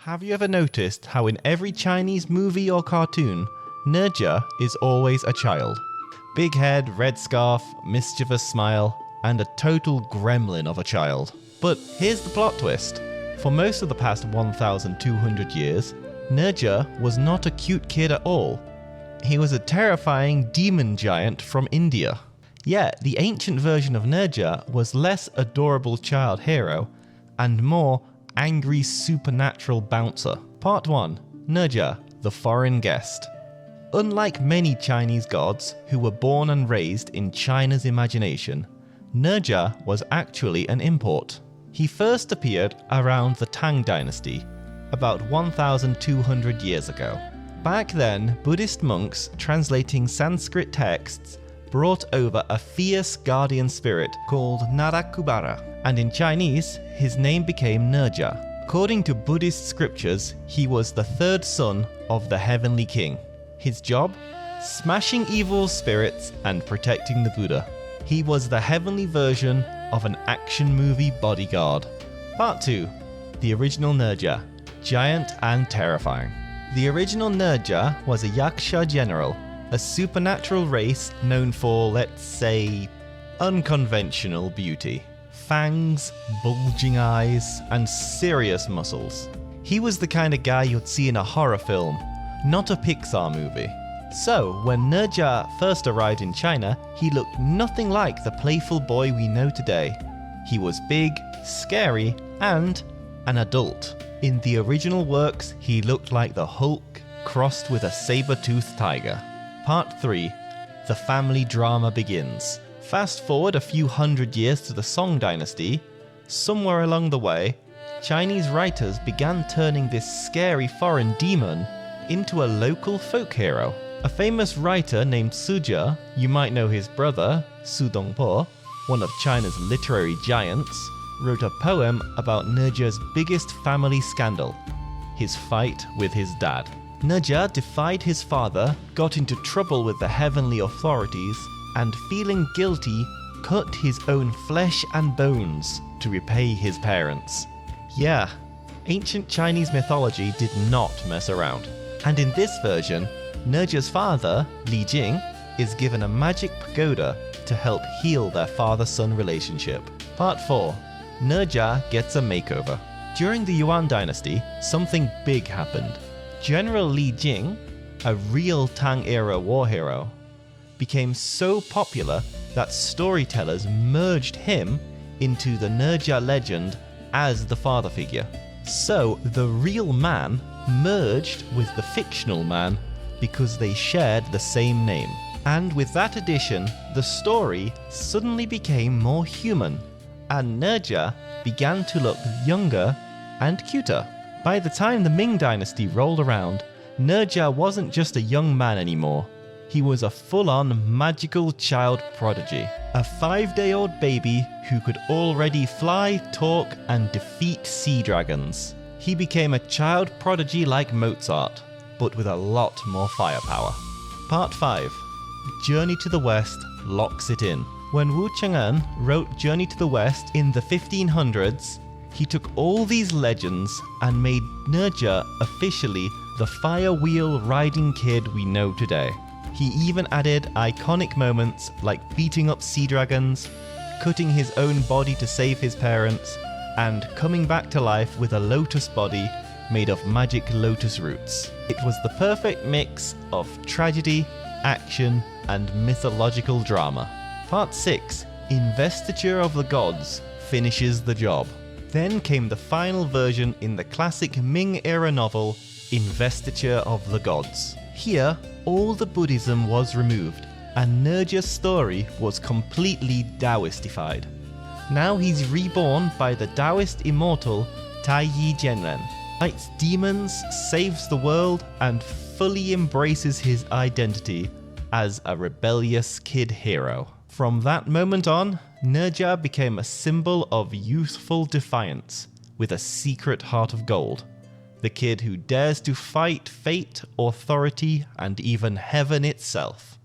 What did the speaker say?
Have you ever noticed how in every Chinese movie or cartoon, Nezha is always a child? Big head, red scarf, mischievous smile, and a total gremlin of a child. But here's the plot twist. For most of the past 1,200 years, Nezha was not a cute kid at all. He was a terrifying demon giant from India. Yet, the ancient version of Nezha was less adorable child hero and more angry supernatural bouncer. Part 1. Nezha, the foreign guest. Unlike many Chinese gods who were born and raised in China's imagination, Nezha was actually an import. He first appeared around the Tang dynasty, about 1,200 years ago. Back then, Buddhist monks translating Sanskrit texts brought over a fierce guardian spirit called Narakubara, and in Chinese, his name became Nezha. According to Buddhist scriptures, he was the third son of the heavenly king. His job? Smashing evil spirits and protecting the Buddha. He was the heavenly version of an action movie bodyguard. Part 2. The original Nezha, giant and terrifying. The original Nezha was a Yaksha general, a supernatural race known for, let's say, unconventional beauty. Fangs, bulging eyes, and serious muscles. He was the kind of guy you'd see in a horror film, not a Pixar movie. So, when Nezha first arrived in China, he looked nothing like the playful boy we know today. He was big, scary, and an adult. In the original works, he looked like the Hulk crossed with a saber-toothed tiger. Part 3. The family drama begins. Fast forward a few hundred years to the Song dynasty, somewhere along the way, Chinese writers began turning this scary foreign demon into a local folk hero. A famous writer named Suzhi, you might know his brother, Su Dongpo, one of China's literary giants, wrote a poem about Nezha's biggest family scandal, his fight with his dad. Nezha defied his father, got into trouble with the heavenly authorities, and feeling guilty, cut his own flesh and bones to repay his parents. Yeah, ancient Chinese mythology did not mess around. And in this version, Nezha's father, Li Jing, is given a magic pagoda to help heal their father-son relationship. Part 4. Nezha gets a makeover. During the Yuan dynasty, something big happened. General Li Jing, a real Tang-era war hero, became so popular that storytellers merged him into the Nezha legend as the father figure. So the real man merged with the fictional man because they shared the same name. And with that addition, the story suddenly became more human, and Nezha began to look younger and cuter. By the time the Ming dynasty rolled around, Nezha wasn't just a young man anymore. He was a full-on magical child prodigy. A 5-day-old baby who could already fly, talk, and defeat sea dragons. He became a child prodigy like Mozart, but with a lot more firepower. Part 5. Journey to the West locks it in. When Wu Chang'an wrote Journey to the West in the 1500s, he took all these legends and made Nezha officially the fire-wheel riding kid we know today. He even added iconic moments like beating up sea dragons, cutting his own body to save his parents, and coming back to life with a lotus body made of magic lotus roots. It was the perfect mix of tragedy, action, and mythological drama. Part 6, Investiture of the Gods, finishes the job. Then came the final version in the classic Ming-era novel, Investiture of the Gods. Here, all the Buddhism was removed, and Nezha's story was completely Taoistified. Now he's reborn by the Taoist immortal Taiyi Jianren, fights demons, saves the world, and fully embraces his identity as a rebellious kid hero. From that moment on, Nezha became a symbol of youthful defiance with a secret heart of gold. The kid who dares to fight fate, authority, and even heaven itself.